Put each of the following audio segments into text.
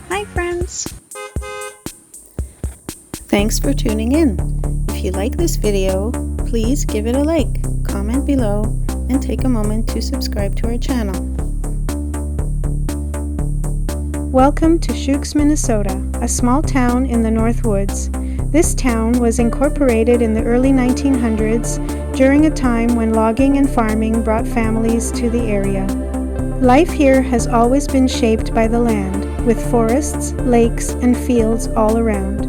Hi friends! Thanks for tuning in. If you like this video, please give it a like, comment below, and take a moment to subscribe to our channel. Welcome to Shooks, Minnesota, a small town in the North Woods. This town was incorporated in the early 1900s during a time when logging and farming brought families to the area. Life here has always been shaped by the land, with forests, lakes, and fields all around.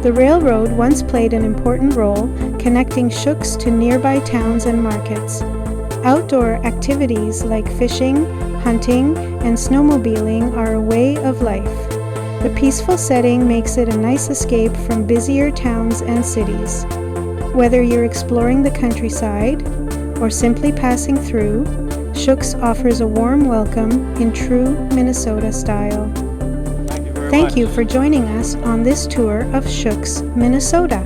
The railroad once played an important role, connecting Shooks to nearby towns and markets. Outdoor activities like fishing, hunting, and snowmobiling are a way of life. The peaceful setting makes it a nice escape from busier towns and cities. Whether you're exploring the countryside or simply passing through, Shooks offers a warm welcome in true Minnesota style. Thank you for joining us on this tour of Shooks, Minnesota.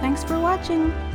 Thanks for watching!